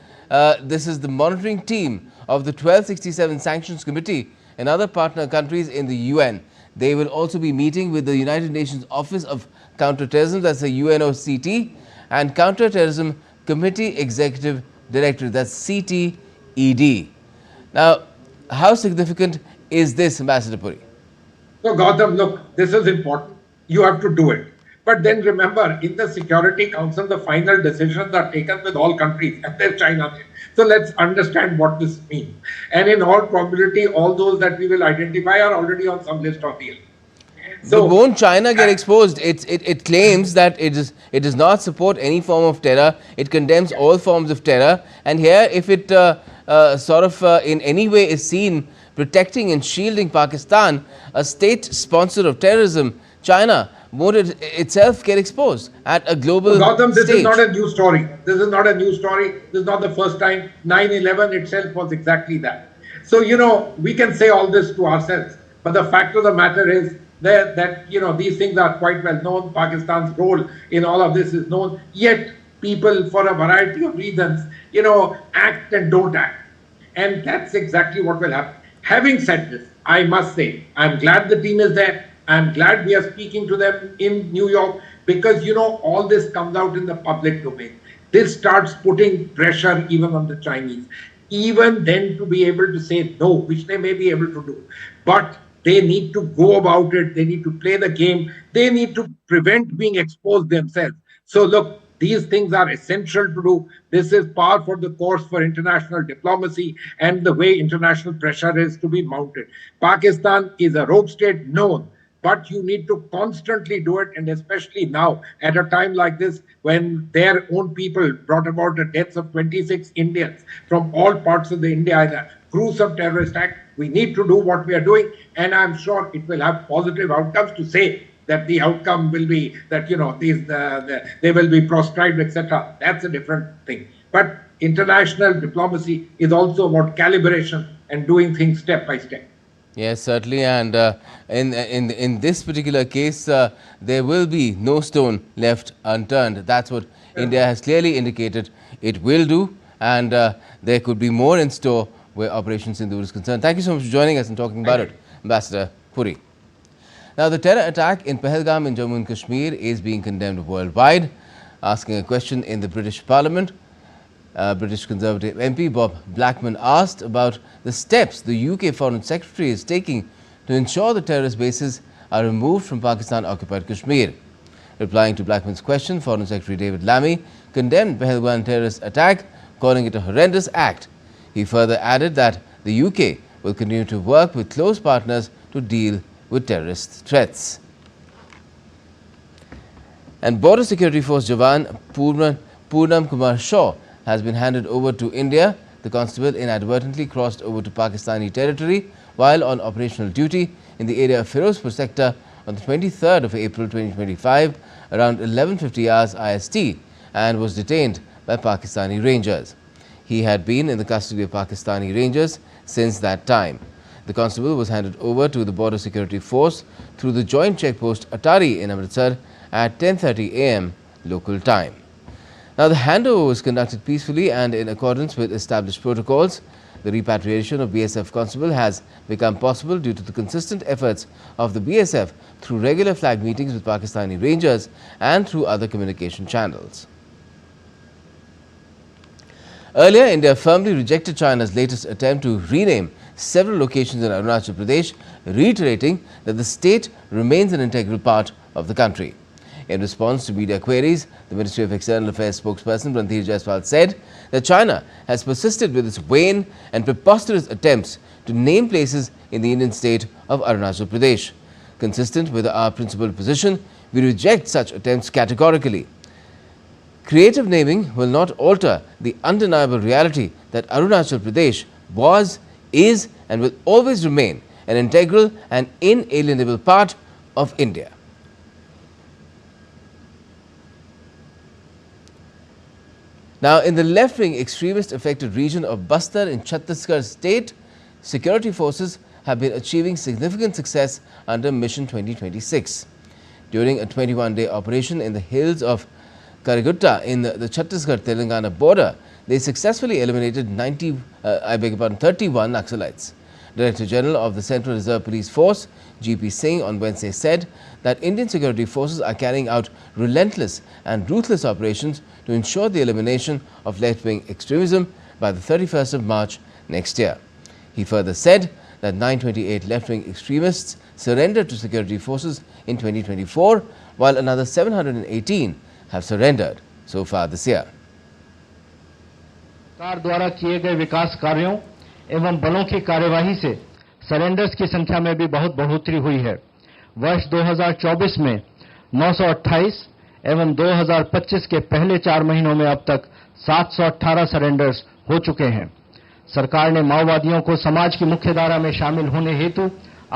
This is the monitoring team of the 1267 Sanctions Committee and other partner countries in the UN. They will also be meeting with the United Nations Office of Counterterrorism, that's the UNOCT, and Counterterrorism Committee Executive Director, that's CTED. Now, how significant is this, Ambassador Puri? So, Gautam, look, this is important. You have to do it. But then remember, in the Security Council, the final decisions are taken with all countries, and then China. So let's understand what this means. And in all probability, all those that we will identify are already on some list of deals. So, but won't China get exposed? It claims that it does not support any form of terror. It condemns all forms of terror. And here, if it in any way is seen protecting and shielding Pakistan, a state sponsor of terrorism, China, won't it itself get exposed at a global Gautam, this stage? is not a new story. This is not a new story. This is not the first time. 9/11 itself was exactly that. So, we can say all this to ourselves. But the fact of the matter is that these things are quite well known. Pakistan's role in all of this is known. Yet, people, for a variety of reasons, act and don't act. And that's exactly what will happen. Having said this, I must say, I'm glad the team is there. I'm glad we are speaking to them in New York because, all this comes out in the public domain. This starts putting pressure even on the Chinese. Even then to be able to say no, which they may be able to do. But they need to go about it. They need to play the game. They need to prevent being exposed themselves. So look, these things are essential to do. This is par for the course for international diplomacy and the way international pressure is to be mounted. Pakistan is a rogue state, known. But you need to constantly do it, and especially now, at a time like this, when their own people brought about the deaths of 26 Indians from all parts of the India in a gruesome terrorist act. We need to do what we are doing, and I'm sure it will have positive outcomes. To say that the outcome will be that, they will be proscribed, etc., that's a different thing. But international diplomacy is also about calibration and doing things step by step. Yes, certainly, and in this particular case, there will be no stone left unturned. That's what India has clearly indicated it will do, and there could be more in store where Operation Sindoor is concerned. Thank you so much for joining us and talking about it, Ambassador Puri. Now, the terror attack in Pahalgam in Jammu and Kashmir is being condemned worldwide. Asking a question in the British Parliament, British Conservative MP Bob Blackman asked about the steps the UK Foreign Secretary is taking to ensure the terrorist bases are removed from Pakistan-occupied Kashmir. Replying to Blackman's question, Foreign Secretary David Lammy condemned Pahalgam terrorist attack, calling it a horrendous act. He further added that the UK will continue to work with close partners to deal with terrorist threats. And Border Security Force Jawan Poonam Kumar Shaw has been handed over to India. The constable inadvertently crossed over to Pakistani territory while on operational duty in the area of Firozpur sector on the 23rd of April 2025 around 11:50 hours IST and was detained by Pakistani Rangers. He had been in the custody of Pakistani Rangers since that time. The constable was handed over to the Border Security Force through the joint checkpost Atari in Amritsar at 10:30 am local time. Now, the handover was conducted peacefully and in accordance with established protocols. The repatriation of BSF constable has become possible due to the consistent efforts of the BSF through regular flag meetings with Pakistani Rangers and through other communication channels. Earlier, India firmly rejected China's latest attempt to rename several locations in Arunachal Pradesh, reiterating that the state remains an integral part of the country. In response to media queries, the Ministry of External Affairs spokesperson Randhir Jaiswal said that China has persisted with its vain and preposterous attempts to name places in the Indian state of Arunachal Pradesh. Consistent with our principled position, we reject such attempts categorically. Creative naming will not alter the undeniable reality that Arunachal Pradesh was, is and will always remain an integral and inalienable part of India. Now, in the left-wing extremist-affected region of Bastar in Chhattisgarh state, security forces have been achieving significant success under Mission 2026. During a 21-day operation in the hills of Karigutta in the Chhattisgarh-Telangana border, they successfully eliminated 31 Naxalites. Director General of the Central Reserve Police Force, GP Singh, on Wednesday said that Indian security forces are carrying out relentless and ruthless operations to ensure the elimination of left-wing extremism by the 31st of March next year. He further said that 928 left-wing extremists surrendered to security forces in 2024, while another 718 have surrendered so far this year. सरकार द्वारा किए गए विकास कार्यों एवं बलों की कार्यवाही से सरेंडर्स की संख्या में भी बहुत बढ़ोतरी हुई है। वर्ष 2024 में 928 एवं 2025 के पहले 4 महीनों में अब तक 718 सरेंडर्स हो चुके हैं। सरकार ने माओवादियों को समाज की मुख्यधारा में शामिल होने हेतु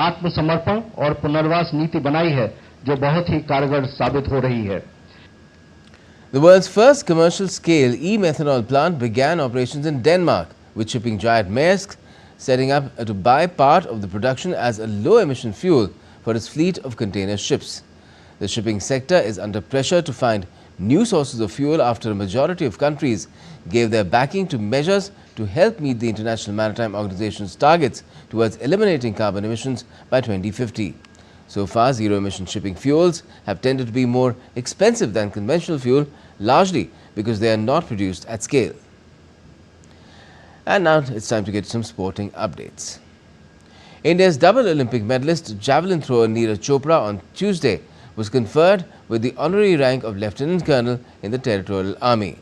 आत्मसमर्पण और पुनर्वास नीति बनाई है, जो बहुत ही कारगर साबित हो रही है। The world's first commercial-scale e-methanol plant began operations in Denmark, with shipping giant Maersk setting up to buy part of the production as a low-emission fuel for its fleet of container ships. The shipping sector is under pressure to find new sources of fuel after a majority of countries gave their backing to measures to help meet the International Maritime Organization's targets towards eliminating carbon emissions by 2050. So far, zero-emission shipping fuels have tended to be more expensive than conventional fuel, largely because they are not produced at scale. And now it's time to get some sporting updates. India's double Olympic medalist javelin thrower Neeraj Chopra on Tuesday was conferred with the honorary rank of Lieutenant Colonel in the Territorial Army.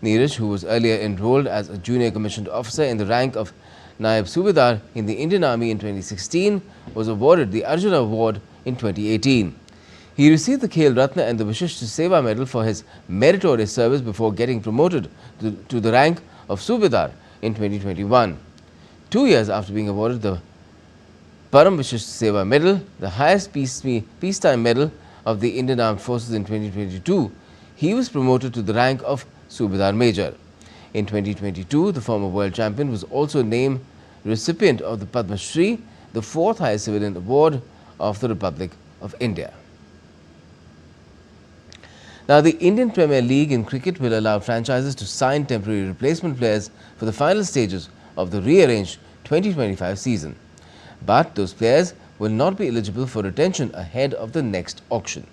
Neeraj, who was earlier enrolled as a junior commissioned officer in the rank of Naib Subedar in the Indian Army in 2016, was awarded the Arjuna Award in 2018. He received the Khel Ratna and the Vishishta Seva Medal for his meritorious service before getting promoted to the rank of Subedar in 2021. 2 years after being awarded the Param Vishishta Seva Medal, the highest peacetime medal of the Indian Armed Forces in 2022, he was promoted to the rank of Subedar Major. In 2022, the former world champion was also named recipient of the Padma Shri, the 4th highest civilian award of the Republic of India. Now, the Indian Premier League in cricket will allow franchises to sign temporary replacement players for the final stages of the rearranged 2025 season. But those players will not be eligible for retention ahead of the next auction.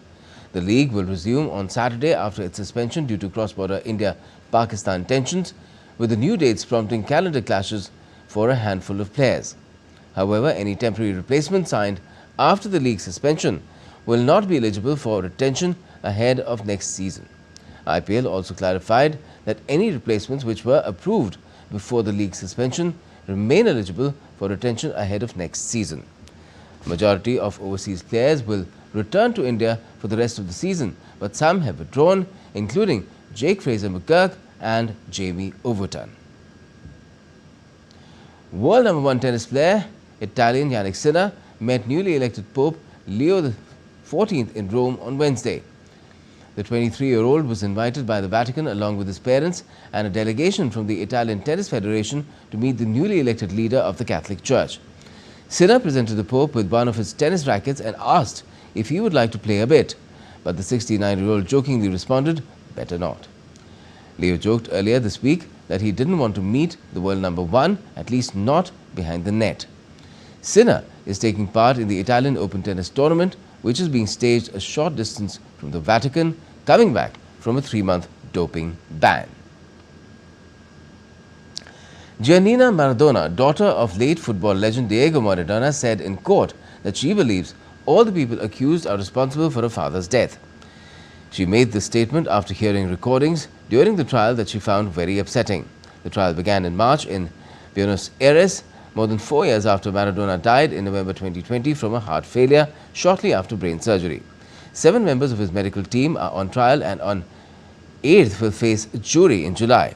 The league will resume on Saturday after its suspension due to cross-border India-Pakistan tensions, with the new dates prompting calendar clashes for a handful of players. However, any temporary replacement signed after the league suspension will not be eligible for retention ahead of next season. IPL also clarified that any replacements which were approved before the league suspension remain eligible for retention ahead of next season. Majority of overseas players will return to India for the rest of the season, but some have withdrawn, including Jake Fraser-McGurk and Jamie Overton. World number 1 tennis player, Italian Yannick Sinner, met newly elected Pope Leo XIV in Rome on Wednesday. The 23-year-old was invited by the Vatican along with his parents and a delegation from the Italian Tennis Federation to meet the newly elected leader of the Catholic Church. Sinner presented the Pope with one of his tennis rackets and asked if he would like to play a bit, but the 69-year-old jokingly responded, "Better not." Leo joked earlier this week that he didn't want to meet the world number 1, at least not behind the net. Sinner is taking part in the Italian Open Tennis Tournament, which is being staged a short distance from the Vatican, coming back from a 3-month doping ban. Giannina Maradona, daughter of late football legend Diego Maradona, said in court that she believes all the people accused are responsible for her father's death. She made this statement after hearing recordings during the trial that she found very upsetting. The trial began in March in Buenos Aires, more than 4 years after Maradona died in November 2020 from a heart failure shortly after brain surgery. 7 members of his medical team are on trial, and on 8th will face a jury in July.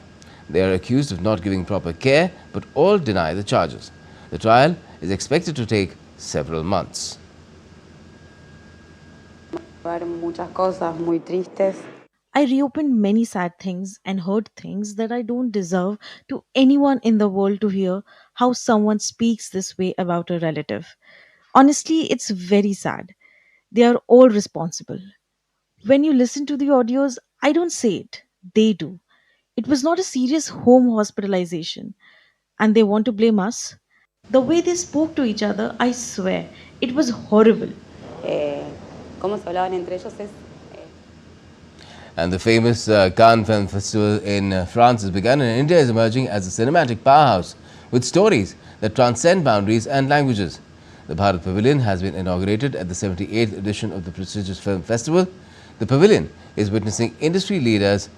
They are accused of not giving proper care, but all deny the charges. The trial is expected to take several months. I reopened many sad things and heard things that I don't deserve to anyone in the world to hear how someone speaks this way about a relative. Honestly, it's very sad. They are all responsible. When you listen to the audios, I don't say it, they do. It was not a serious home hospitalization, and they want to blame us. The way they spoke to each other, I swear, it was horrible. And the famous Cannes Film Festival in France has begun, and India is emerging as a cinematic powerhouse with stories that transcend boundaries and languages. The Bharat Pavilion has been inaugurated at the 78th edition of the prestigious film festival. The pavilion is witnessing industry leaders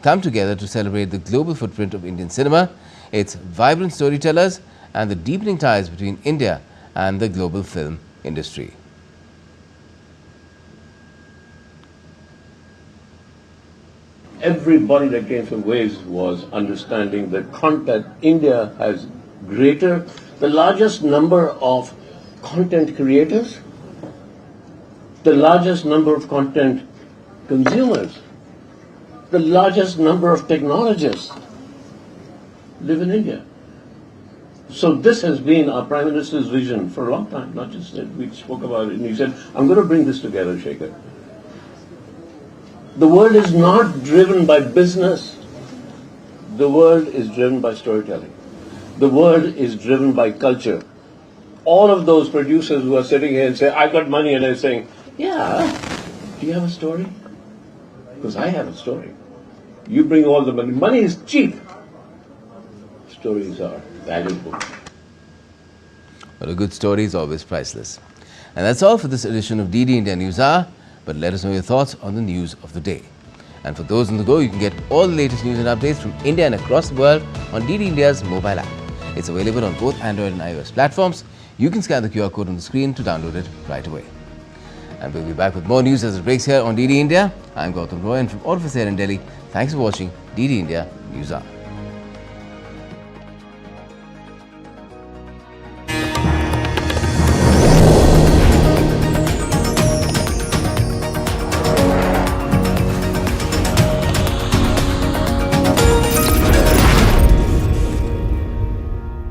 come together to celebrate the global footprint of Indian cinema, its vibrant storytellers, and the deepening ties between India and the global film industry. Everybody that came from Wales was understanding the content. India has the largest number of content creators, the largest number of content consumers, the largest number of technologists live in India. So this has been our Prime Minister's vision for a long time, not just that we spoke about it and he said, I'm going to bring this together, Shekhar. The world is not driven by business. The world is driven by storytelling. The world is driven by culture. All of those producers who are sitting here and say, I got money, and they're saying, yeah, do you have a story? Because I have a story. You bring all the money. Money is cheap. Stories are valuable. But a good story is always priceless. And that's all for this edition of DD India News Hour. But let us know your thoughts on the news of the day. And for those on the go, you can get all the latest news and updates from India and across the world on DD India's mobile app. It's available on both Android and iOS platforms. You can scan the QR code on the screen to download it right away. And we'll be back with more news as it breaks here on DD India. I'm Gautam Roy, and from all of us here in Delhi, thanks for watching DD India News Hour.